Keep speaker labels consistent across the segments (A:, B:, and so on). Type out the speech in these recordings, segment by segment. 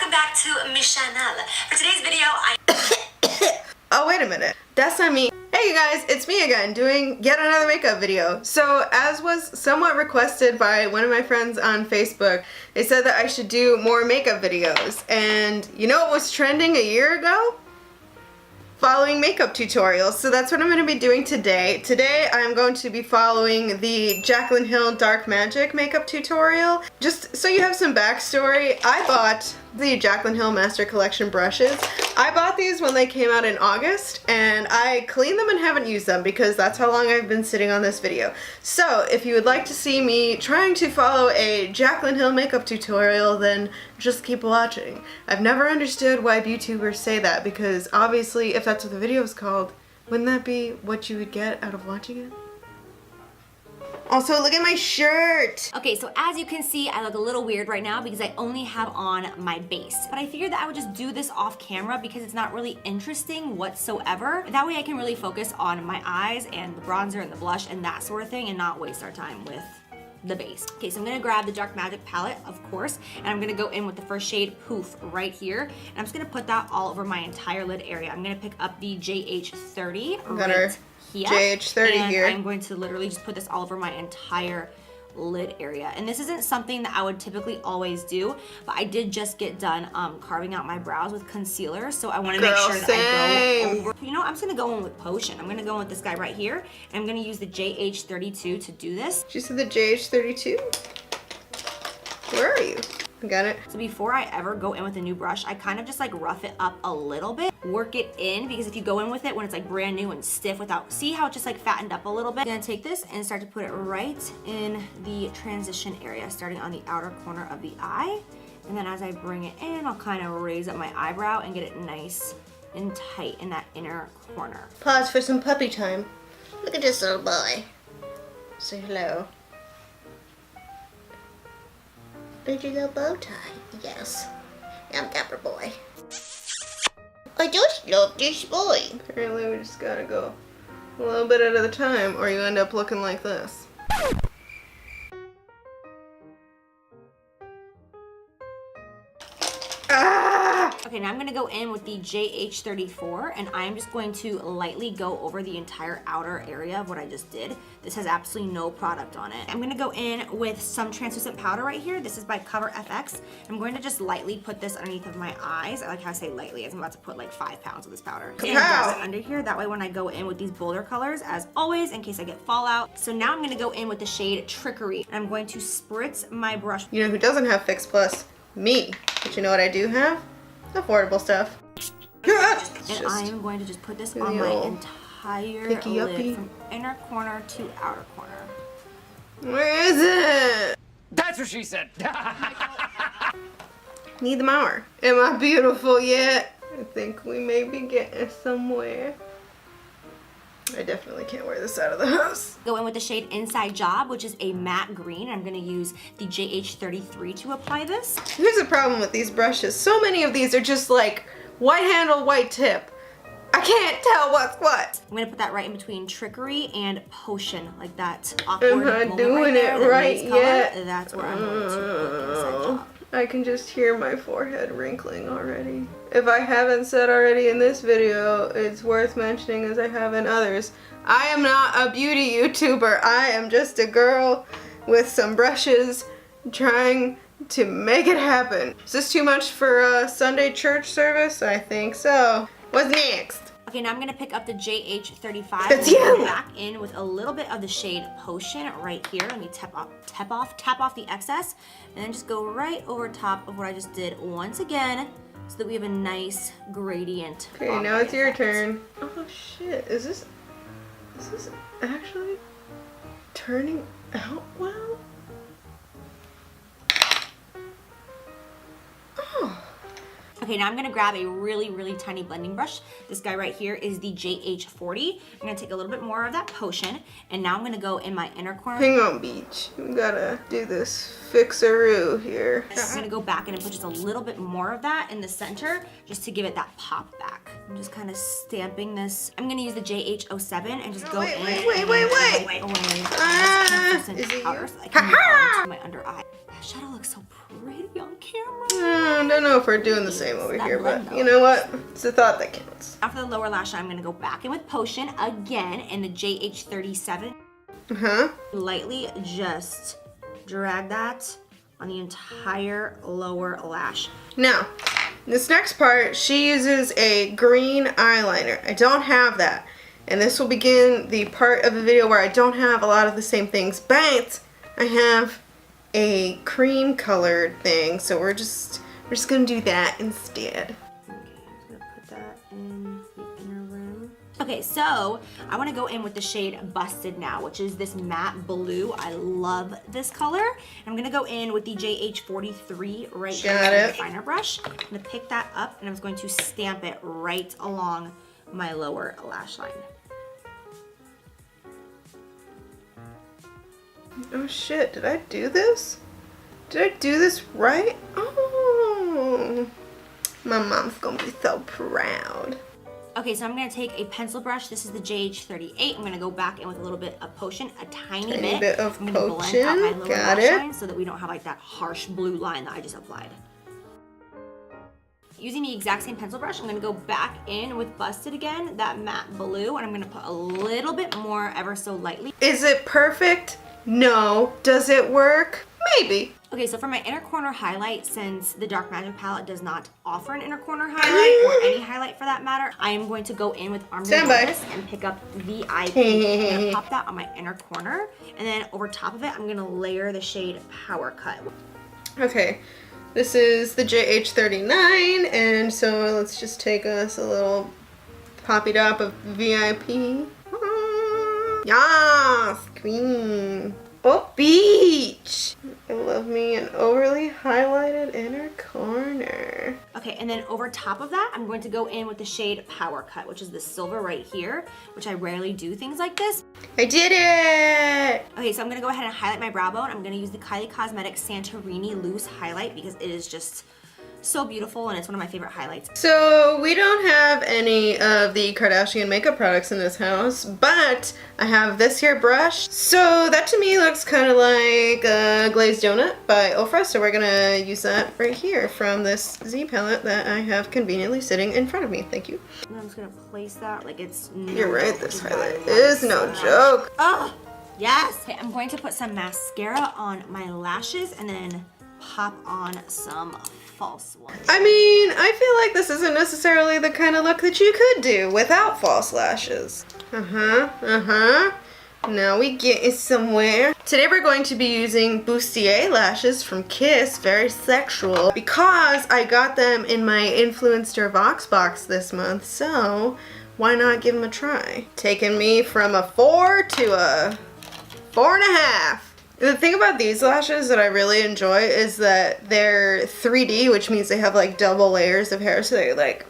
A: welcome back to my channel. For today's video,
B: Oh, wait a minute. That's not me. Hey you guys, it's me again doing yet another makeup video. So as was somewhat requested by one of my friends on Facebook, they said that I should do more makeup videos. And you know what was trending a year ago? Following makeup tutorials. So that's what I'm going to be doing today. Today I'm going to be following the Jaclyn Hill Dark Magic makeup tutorial. Just so you have some backstory, I bought the Jaclyn Hill Master Collection brushes. I bought these when they came out in August and I cleaned them and haven't used them because that's how long I've been sitting on this video. So if you would like to see me trying to follow a Jaclyn Hill makeup tutorial, then just keep watching. I've never understood why YouTubers say that because obviously if that's what the video is called, wouldn't that be what you would get out of watching it? Also, look at my shirt!
A: okay, so as you can see, I look a little weird right now because I only have on my base. But I figured that I would just do this off camera because it's not really interesting whatsoever. That way I can really focus on my eyes and the bronzer and the blush and that sort of thing and not waste our time with the base. Okay, so I'm gonna grab the Dark Magic palette, of course, and I'm gonna go in with the first shade, Poof, right here. And I'm just gonna put that all over my entire lid area. I'm gonna pick up the JH30 right here.
B: JH30
A: and
B: here.
A: I'm going to literally just put this all over my entire lid area. And this isn't something that I would typically always do, but I did just get done carving out my brows with concealer, so I want to make sure that I go over. You know, I'm just gonna go in with Potion. I'm gonna go in with this guy right here, and I'm gonna use the JH32 to do this.
B: Did you see the JH32? Where are you? Got it.
A: So before I ever go in with a new brush, I kind of just like rough it up a little bit, work it in, because if you go in with it when it's like brand new and stiff without, see how it just like fattened up a little bit? I'm gonna take this and start to put it right in the transition area, starting on the outer corner of the eye. And then as I bring it in, I'll kind of raise up my eyebrow and get it nice and tight in that inner corner.
B: Pause for some puppy time. Look at this little boy. Say hello. Did you little bow tie? Yes. I'm Gapper Boy. I just love this boy. Apparently we just gotta go a little bit at a time or you end up looking like this.
A: Okay, now I'm gonna go in with the JH34 and I'm just going to lightly go over the entire outer area of what I just did. This has absolutely no product on it. I'm gonna go in with some translucent powder right here. This is by Cover FX. I'm going to just lightly put this underneath of my eyes. I like how I say lightly, as I'm about to put like 5 pounds of this powder. And dust it under here. That way when I go in with these bolder colors, as always, in case I get fallout. So now I'm gonna go in with the shade Trickery. And I'm going to spritz my brush.
B: You know who doesn't have Fix Plus? Me. But you know what I do have? Affordable stuff.
A: And I am going to just put this on my entire lid from inner corner to outer corner.
B: Where is it?
C: That's what she said.
B: Need the mower. Am I beautiful yet? I think we may be getting somewhere. I definitely can't wear this out of the house.
A: Go in with the shade Inside Job, which is a matte green. I'm gonna use the JH33 to apply this.
B: Here's the problem with these brushes. So many of these are just like white handle, white tip. I can't tell what's what.
A: I'm gonna put that right in between Trickery and Potion, like that awkward
B: Am I
A: moment
B: doing
A: right there,
B: it right yet?
A: color. That's where I'm going to put Inside Job.
B: I can just hear my forehead wrinkling already. If I haven't said already in this video, it's worth mentioning as I have in others. I am not a beauty YouTuber. I am just a girl with some brushes trying to make it happen. Is this too much for a Sunday church service? I think so. What's next?
A: Okay, now I'm gonna pick up the JH35
B: That's
A: and go
B: you.
A: back in with a little bit of the shade Potion right here. Let me tap off the excess, and then just go right over top of what I just did once again, so that we have a nice gradient.
B: Okay, now it's your turn. Oh shit, is this actually turning out well?
A: Okay, now I'm gonna grab a really, really tiny blending brush. This guy right here is the JH40. I'm gonna take a little bit more of that potion, and now I'm gonna go in my inner corner.
B: Hang on, Beach. We gotta do this fixaroo here.
A: I'm gonna go back in and put just a little bit more of that in the center, just to give it that pop back. I'm just kind of stamping this. I'm gonna use the JH07 and just go in.
B: Wait.
A: Is it powder so I can move on to my under eye. That shadow looks so pretty on camera.
B: I don't know if we're doing the same over here, but you know what? It's the thought that counts.
A: After the lower lash line, I'm gonna go back in with potion again in the JH37. Lightly just drag that on the entire lower lash.
B: Now, this next part, she uses a green eyeliner. I don't have that. And this will begin the part of the video where I don't have a lot of the same things, but I have a cream colored thing, so we're just gonna do that instead.
A: Okay, I'm gonna put that in the inner rim. Okay, so I want to go in with the shade Busted now, which is this matte blue. I love this color. I'm gonna go in with the JH43 right here with the finer brush. I'm gonna pick that up and I'm just going to stamp it right along my lower lash line.
B: Oh shit, did I do this? Did I do this right? Oh, my mom's gonna be so proud.
A: Okay, so I'm gonna take a pencil brush. This is the JH38. I'm gonna go back in with a little bit of potion, a tiny bit.
B: Of
A: I'm gonna
B: potion.
A: blend out my lower
B: Got
A: lash
B: it.
A: line so that we don't have like that harsh blue line that I just applied. Using the exact same pencil brush, I'm gonna go back in with Busted again, that matte blue, and I'm gonna put a little bit more ever so lightly.
B: Is it perfect? No. Does it work? Maybe.
A: Okay, so for my inner corner highlight, since the Dark Magic palette does not offer an inner corner highlight, or any highlight for that matter, I am going to go in with Armed and Bonus and pick up VIP. I'm gonna pop that on my inner corner, and then over top of it, I'm gonna layer the shade Power Cut.
B: Okay, this is the JH39, and so let's just take us a little poppy dop of VIP. Yes, queen. Oh, Beach. I love me an overly highlighted inner corner.
A: Okay, and then over top of that, I'm going to go in with the shade Power Cut, which is the silver right here, which I rarely do things like this.
B: I did it!
A: Okay, so I'm gonna go ahead and highlight my brow bone. I'm gonna use the Kylie Cosmetics Santorini Loose Highlight because it is just so beautiful and it's one of my favorite highlights.
B: So we don't have any of the Kardashian makeup products in this house, but I have this here brush. So that to me looks kind of like a glazed donut by Ofra, so we're gonna use that right here from this Z palette that I have conveniently sitting in front of me. Thank you.
A: And I'm just gonna place that like it's no
B: You're right,
A: joke.
B: this highlight is no joke.
A: Oh, yes! Okay, I'm going to put some mascara on my lashes and then pop on some false ones.
B: I mean, I feel like this isn't necessarily the kind of look that you could do without false lashes. Now we get somewhere. Today we're going to be using Bustier lashes from Kiss, very sexual, because I got them in my Influencer Vox box this month, so why not give them a try? Taking me from a 4 to a 4.5. The thing about these lashes that I really enjoy is that they're 3D, which means they have like double layers of hair, so they're like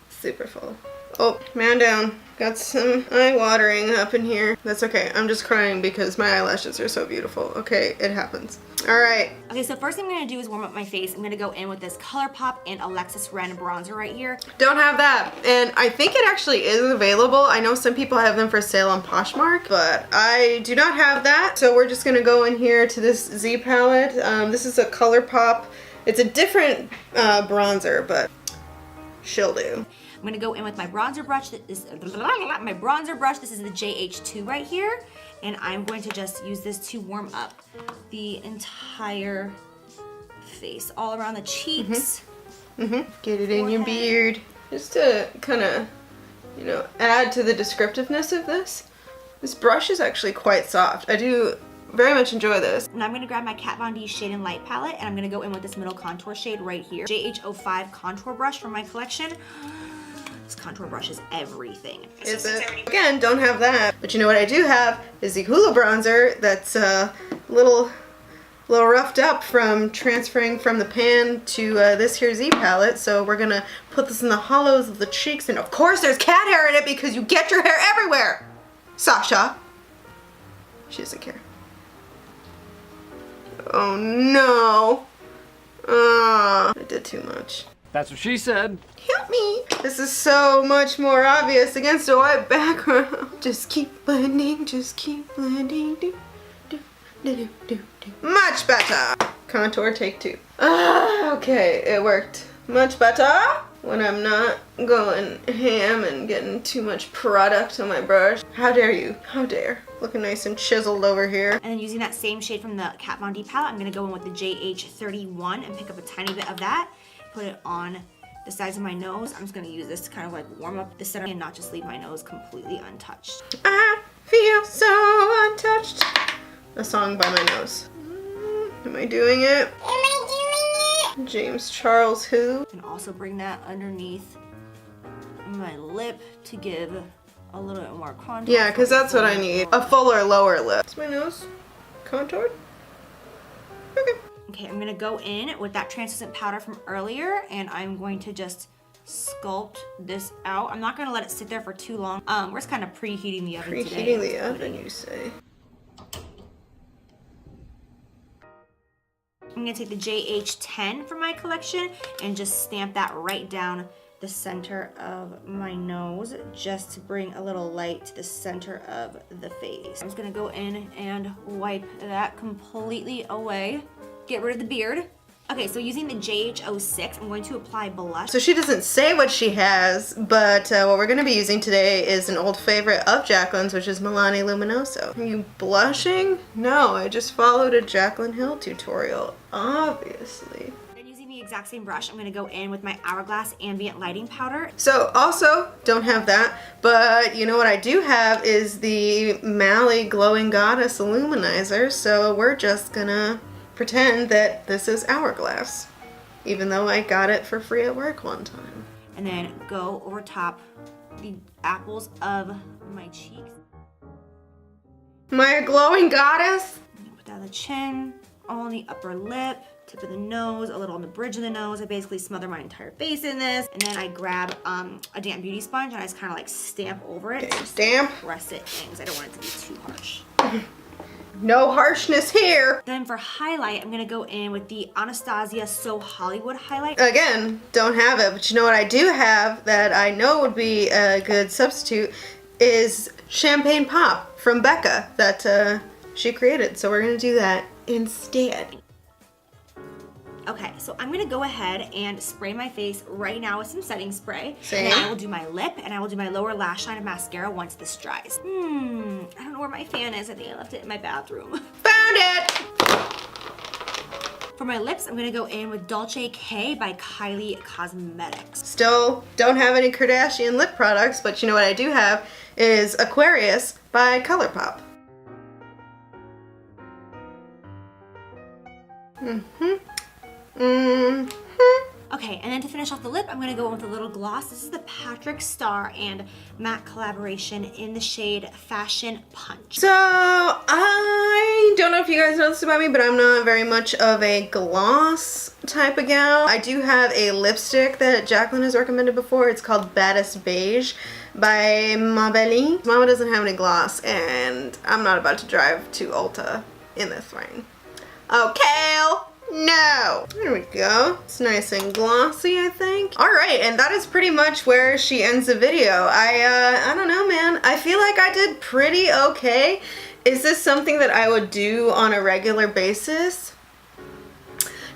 B: super full. Oh, man down. Got some eye watering up in here. That's okay. I'm just crying because my eyelashes are so beautiful. Okay, it happens. All right.
A: Okay, so first thing I'm gonna do is warm up my face. I'm gonna go in with this ColourPop and Alexis Ren bronzer right here.
B: Don't have that, and I think it actually is available. I know some people have them for sale on Poshmark, but I do not have that. So we're just gonna go in here to this Z palette. This is a ColourPop. It's a different bronzer, but she'll do.
A: I'm gonna go in with my bronzer brush. This is the JH2 right here. And I'm going to just use this to warm up the entire face, all around the cheeks.
B: Get it in your beard. Just to kind of, you know, add to the descriptiveness of this. This brush is actually quite soft. I do very much enjoy this.
A: And I'm gonna grab my Kat Von D Shade and Light palette and I'm gonna go in with this middle contour shade right here. JH05 contour brush from my collection. This contour brush is everything.
B: Is it? Again, don't have that. But you know what I do have is the Hoola bronzer that's a little a little roughed up from transferring from the pan to this here Z palette. So we're gonna put this in the hollows of the cheeks. And of course there's cat hair in it because you get your hair everywhere. Sasha. She doesn't care. Oh no. I did too much.
C: That's what she said.
B: Help me. This is so much more obvious against a white background. Just keep blending, just keep blending. Do, do, do, do, do, do. Much better. Contour take 2. Okay, it worked much better when I'm not going ham and getting too much product on my brush. How dare you? How dare. Looking nice and chiseled over here.
A: And then using that same shade from the Kat Von D palette, I'm gonna go in with the JH31 and pick up a tiny bit of that, put it on the sides of my nose. I'm just gonna use this to kind of like warm up the center and not just leave my nose completely untouched.
B: I feel so untouched. A song by my nose. Am I doing it? James Charles who?
A: And also bring that underneath my lip to give a little bit more contour.
B: Yeah, because that's what I need. A fuller lower lip. Is my nose contoured? Okay.
A: Okay, I'm gonna go in with that translucent powder from earlier and I'm going to just sculpt this out. I'm not gonna let it sit there for too long. We're just kind of preheating the oven today.
B: Preheating the oven, you say?
A: I'm gonna take the JH10 from my collection and just stamp that right down the center of my nose just to bring a little light to the center of the face. I'm just gonna go in and wipe that completely away. Get rid of the beard. Okay, so using the JH06, I'm going to apply blush.
B: So she doesn't say what she has, but what we're going to be using today is an old favorite of Jaclyn's, which is Milani Luminoso. Are you blushing? No, I just followed a Jaclyn Hill tutorial, obviously.
A: Then using the exact same brush, I'm gonna go in with my Hourglass Ambient Lighting Powder.
B: So also, don't have that, but you know what I do have is the Mally Glowing Goddess Illuminizer, so we're just gonna pretend that this is Hourglass, even though I got it for free at work one time.
A: And then go over top the apples of my cheeks.
B: My glowing goddess?
A: Put down the chin, all on the upper lip, tip of the nose, a little on the bridge of the nose. I basically smother my entire face in this. And then I grab a damp beauty sponge and I just kind of like stamp over it.
B: Okay, stamp.
A: Press it in because I don't want it to be too harsh.
B: No harshness here.
A: Then for highlight, I'm gonna go in with the Anastasia So Hollywood highlight.
B: Again, don't have it, but you know what I do have that I know would be a good substitute is Champagne Pop from Becca that she created. So we're gonna do that instead.
A: Okay, so I'm gonna go ahead and spray my face right now with some setting spray.
B: Same.
A: And then I will do my lip and I will do my lower lash line of mascara once this dries. I don't know where my fan is. I think I left it in my bathroom.
B: Found it!
A: For my lips, I'm gonna go in with Dolce K by Kylie Cosmetics.
B: Still don't have any Kardashian lip products, but you know what I do have is Aquarius by ColourPop.
A: Okay, and then to finish off the lip, I'm gonna go in with a little gloss. This is the Patrick Star and MAC collaboration in the shade Fashion Punch.
B: So, I don't know if you guys know this about me, but I'm not very much of a gloss type of gal. I do have a lipstick that Jaclyn has recommended before. It's called Baddest Beige by Mabelli. Mama doesn't have any gloss, and I'm not about to drive to Ulta in this rain. Okay. No. There we go. It's nice and glossy, I think. All right, and that is pretty much where she ends the video. I don't know, man. I feel like I did pretty okay. Is this something that I would do on a regular basis?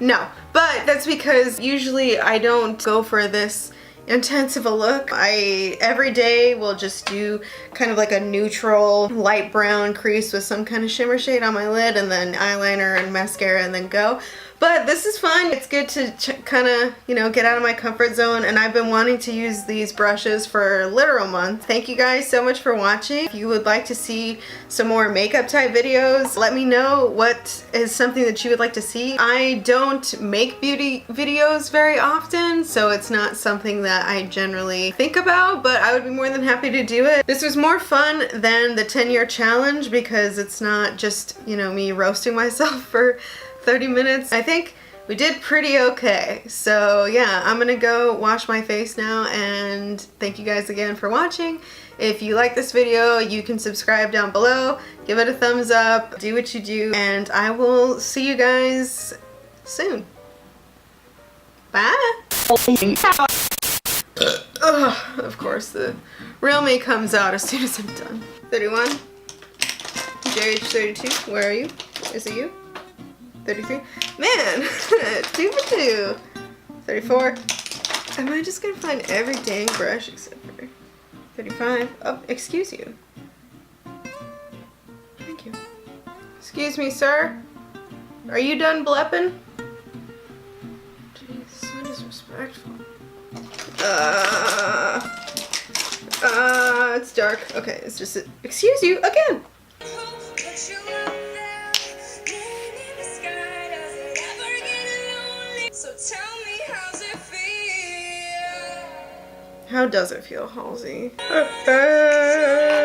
B: No, but that's because usually I don't go for this intense of a look. I every day will just do kind of like a neutral light brown crease with some kind of shimmer shade on my lid and then eyeliner and mascara and then go. But this is fun. It's good to kind of, you know, get out of my comfort zone, and I've been wanting to use these brushes for literal months. Thank you guys so much for watching. If you would like to see some more makeup type videos, let me know what is something that you would like to see. I don't make beauty videos very often, so it's not something that I generally think about, but I would be more than happy to do it. This was more fun than the 10-year challenge because it's not just, you know, me roasting myself for 30 minutes. I think we did pretty okay. So yeah, I'm gonna go wash my face now, and thank you guys again for watching. If you like this video, you can subscribe down below, give it a thumbs up, do what you do, and I will see you guys soon. Bye! Ugh, of course, the real me comes out as soon as I'm done. 31. JH32, where are you? Is it you? 33. Man, 2 for 2. 34. Am I just gonna find every dang brush except for 35? Oh, excuse you. Thank you. Excuse me, sir. Are you done blepping? Jeez, so disrespectful. It's dark. Okay, it's just excuse you again. So tell me, how's it feel? How does it feel, Halsey?